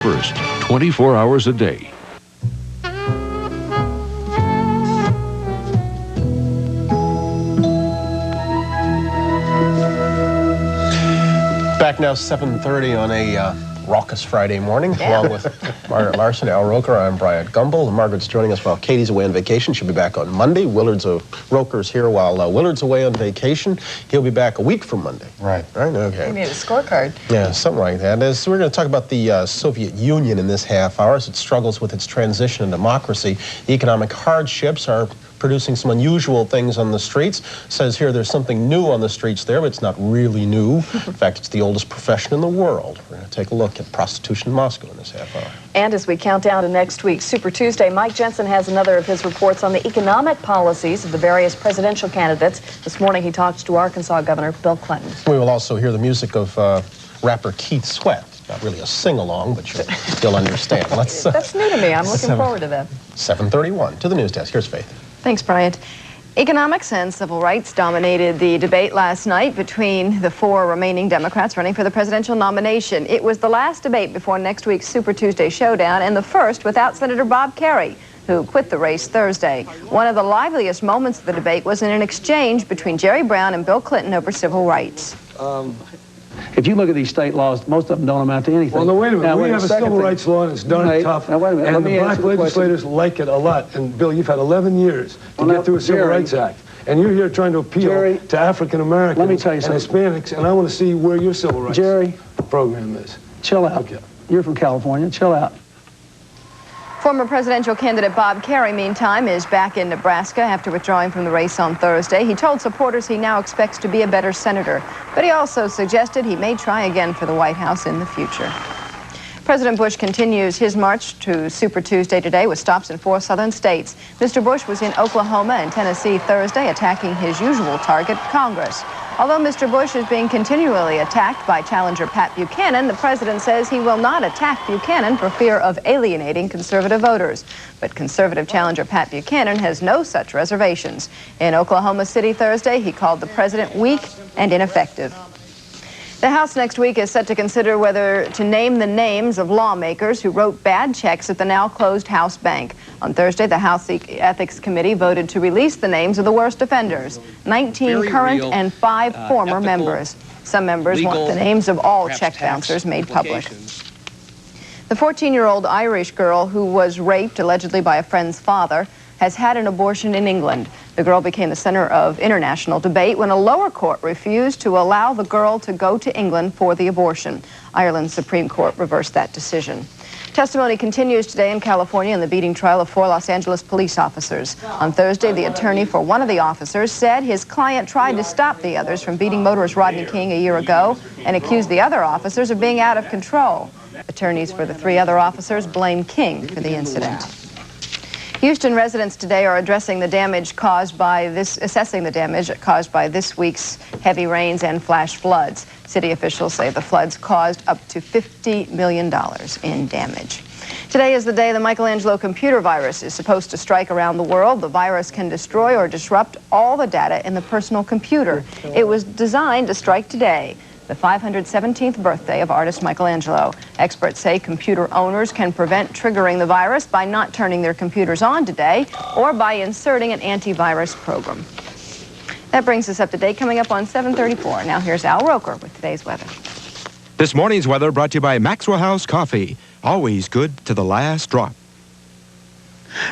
First, 24 hours a day. Back now, 7:30 on a raucous Friday morning, along with Margaret, Larson, Al Roker. I'm Bryant, Gumbel. Margaret's joining us while Katie's away on vacation. She'll be back on Monday. Roker's here while Willard's away on vacation. He'll be back a week from Monday. Right. Right? Okay. We need a scorecard. Yeah, something like that. So we're going to talk about the Soviet Union in this half hour as it struggles with its transition to democracy. The economic hardships are producing some unusual things on the streets. Says here there's something new on the streets there, but it's not really new. In fact, it's the oldest profession in the world. We're going to take a look at prostitution in Moscow in this half hour. And as we count down to next week's Super Tuesday, Mike Jensen has another of his reports on the economic policies of the various presidential candidates. This morning he talks to Arkansas Governor Bill Clinton. We will also hear the music of rapper Keith Sweat. Not really a sing-along, but you'll understand. That's new to me. I'm looking forward to that. 7:31 to the news desk. Here's Faith. Thanks, Bryant. Economics and civil rights dominated the debate last night between the four remaining Democrats running for the presidential nomination. It was the last debate before next week's Super Tuesday showdown, and the first without Senator Bob Kerrey, who quit the race Thursday. One of the liveliest moments of the debate was in an exchange between Jerry Brown and Bill Clinton over civil rights. If you look at these state laws, most of them don't amount to anything. Well, no, wait a minute. Now, we have a civil rights law, and it's darn tough. Now, wait a minute. And the black legislators like it a lot. And, Bill, you've had 11 years to get through a Civil Rights Act. And you're here trying to appeal to African Americans let me tell you something. and Hispanics, and I want to see where your civil rights program is. Chill out. Okay. You're from California. Chill out. Former presidential candidate Bob Kerrey, meantime, is back in Nebraska after withdrawing from the race on Thursday. He told supporters he now expects to be a better senator, but he also suggested he may try again for the White House in the future. President Bush continues his march to Super Tuesday today with stops in 4 southern states. Mr. Bush was in Oklahoma and Tennessee Thursday, attacking his usual target, Congress. Although Mr. Bush is being continually attacked by challenger Pat Buchanan, the president says he will not attack Buchanan for fear of alienating conservative voters. But conservative challenger Pat Buchanan has no such reservations. In Oklahoma City Thursday, he called the president weak and ineffective. The House next week is set to consider whether to name the names of lawmakers who wrote bad checks at the now-closed House Bank. On Thursday, the House Ethics Committee voted to release the names of the worst offenders, 19 current and 5 former members. Some members want the names of all check bouncers made public. The 14-year-old Irish girl who was raped, allegedly by a friend's father, has had an abortion in England. The girl became the center of international debate when a lower court refused to allow the girl to go to England for the abortion. Ireland's Supreme Court reversed that decision. Testimony continues today in California in the beating trial of 4 Los Angeles police officers. On Thursday, the attorney for one of the officers said his client tried to stop the others from beating motorist Rodney King a year ago and accused the other officers of being out of control. Attorneys for the 3 other officers blame King for the incident. Houston residents today are assessing the damage caused by this week's heavy rains and flash floods. City officials say the floods caused up to $50 million in damage. Today is the day the Michelangelo computer virus is supposed to strike around the world. The virus can destroy or disrupt all the data in the personal computer. It was designed to strike today, the 517th birthday of artist Michelangelo. Experts say computer owners can prevent triggering the virus by not turning their computers on today or by inserting an antivirus program. That brings us up to date. Coming up on 7:34. Now here's Al Roker with today's weather. This morning's weather brought to you by Maxwell House Coffee. Always good to the last drop.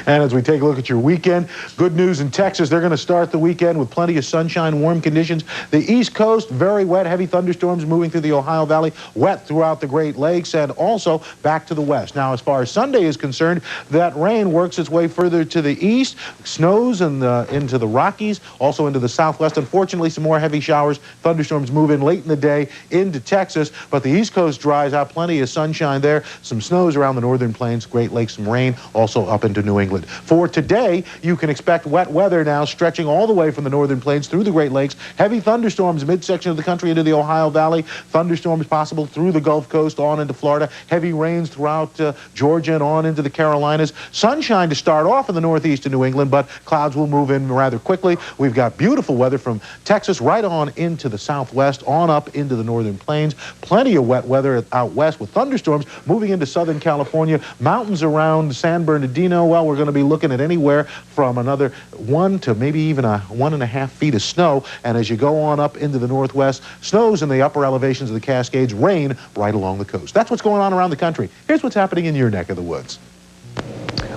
And as we take a look at your weekend, good news in Texas. They're going to start the weekend with plenty of sunshine, warm conditions. The East Coast, very wet, heavy thunderstorms moving through the Ohio Valley, wet throughout the Great Lakes, and also back to the west. Now, as far as Sunday is concerned, that rain works its way further to the east, snows into the Rockies, also into the southwest. Unfortunately, some more heavy showers, thunderstorms move in late in the day into Texas, but the East Coast dries out, plenty of sunshine there, some snows around the northern plains, Great Lakes, some rain, also up into New England. For today, you can expect wet weather now stretching all the way from the northern plains through the Great Lakes. Heavy thunderstorms midsection of the country into the Ohio Valley. Thunderstorms possible through the Gulf Coast on into Florida. Heavy rains throughout Georgia and on into the Carolinas. Sunshine to start off in the northeast of New England, but clouds will move in rather quickly. We've got beautiful weather from Texas right on into the southwest, on up into the northern plains. Plenty of wet weather out west with thunderstorms moving into southern California. Mountains around San Bernardino, well, we're going to be looking at anywhere from another 1 to maybe even 1.5 feet of snow. And as you go on up into the northwest, snows in the upper elevations of the Cascades, rain right along the coast. That's what's going on around the country. Here's what's happening in your neck of the woods.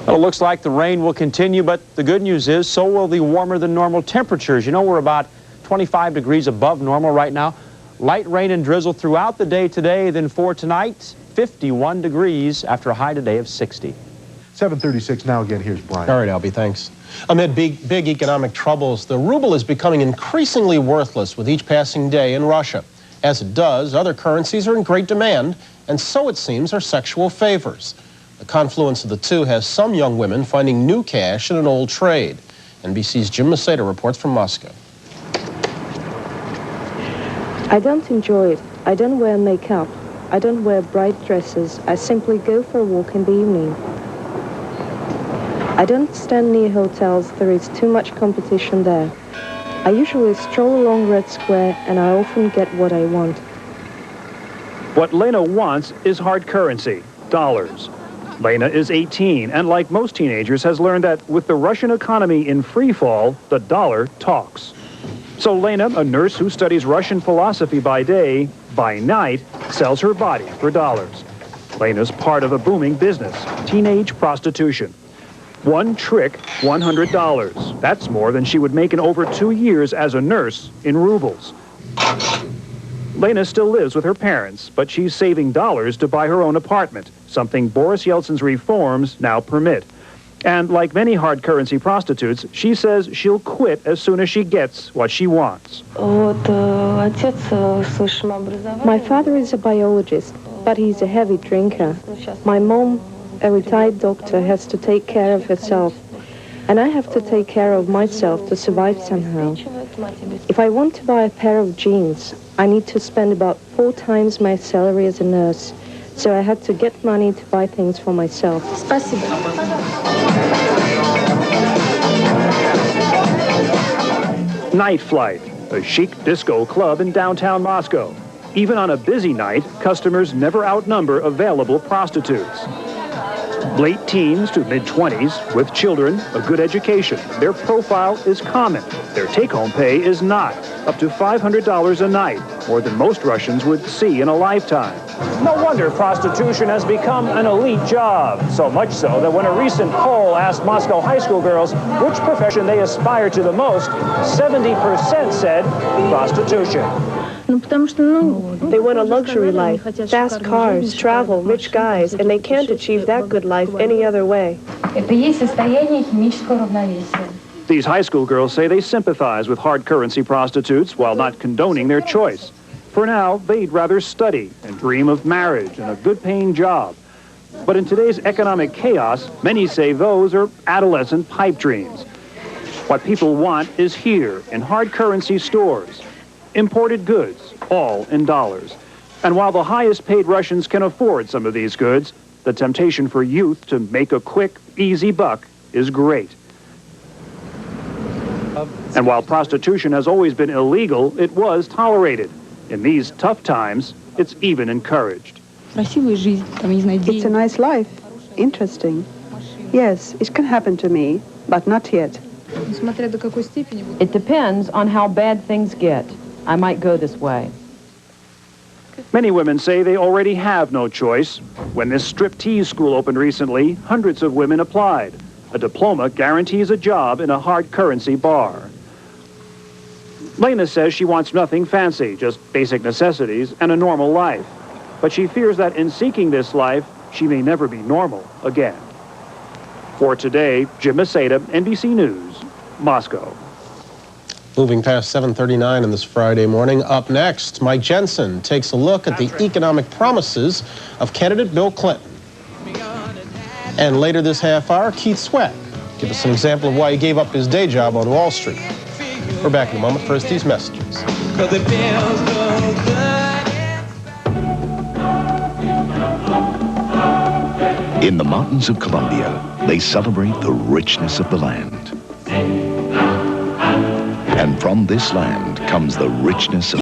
Well, it looks like the rain will continue, but the good news is so will the warmer than normal temperatures. You know, we're about 25 degrees above normal right now. Light rain and drizzle throughout the day today. Then for tonight, 51 degrees after a high today of 60. 7:36 now again. Here's Bryant. All right, Albie, thanks. Amid big economic troubles, the ruble is becoming increasingly worthless with each passing day in Russia. As it does, other currencies are in great demand, and so it seems are sexual favors. The confluence of the two has some young women finding new cash in an old trade. NBC's Jim Maceda reports from Moscow. I don't enjoy it. I don't wear makeup. I don't wear bright dresses. I simply go for a walk in the evening. I don't stand near hotels. There is too much competition there. I usually stroll along Red Square, and I often get what I want. What Lena wants is hard currency, dollars. Lena is 18, and like most teenagers, has learned that with the Russian economy in free fall, the dollar talks. So Lena, a nurse who studies Russian philosophy by day, by night, sells her body for dollars. Lena's part of a booming business, teenage prostitution. One trick, $100. That's more than she would make in over 2 years as a nurse in rubles. Lena still lives with her parents, but she's saving dollars to buy her own apartment, something Boris Yeltsin's reforms now permit. And like many hard currency prostitutes, she says she'll quit as soon as she gets what she wants. My father is a biologist, but he's a heavy drinker. My mom, a retired doctor, has to take care of herself, and I have to take care of myself to survive somehow. If I want to buy a pair of jeans, I need to spend about 4 times my salary as a nurse. So I had to get money to buy things for myself. Night Flight, a chic disco club in downtown Moscow. Even on a busy night, customers never outnumber available prostitutes. Late teens to mid-20s with children, a good education. Their profile is common. Their take-home pay is not. Up to $500 a night, more than most Russians would see in a lifetime. No wonder prostitution has become an elite job. So much so that when a recent poll asked Moscow high school girls which profession they aspire to the most, 70% said prostitution. They want a luxury life, fast cars, travel, rich guys, and they can't achieve that good life any other way. These high school girls say they sympathize with hard currency prostitutes while not condoning their choice. For now, they'd rather study and dream of marriage and a good-paying job. But in today's economic chaos, many say those are adolescent pipe dreams. What people want is here in hard currency stores. Imported goods, all in dollars. And while the highest paid Russians can afford some of these goods, the temptation for youth to make a quick, easy buck is great. And while prostitution has always been illegal, it was tolerated. In these tough times, it's even encouraged. It's a nice life. Interesting. Yes, it can happen to me, but not yet. It depends on how bad things get. I might go this way. Many women say they already have no choice. When this striptease school opened recently, hundreds of women applied. A diploma guarantees a job in a hard currency bar. Lena says she wants nothing fancy, just basic necessities and a normal life. But she fears that in seeking this life, she may never be normal again. For today, Jim Maceda, NBC News, Moscow. Moving past 7:39 on this Friday morning. Up next, Mike Jensen takes a look at the economic promises of candidate Bill Clinton. And later this half hour, Keith Sweat give us an example of why he gave up his day job on Wall Street. We're back in a moment. First, these messages. In the mountains of Colombia, they celebrate the richness of the land. And from this land comes the richness of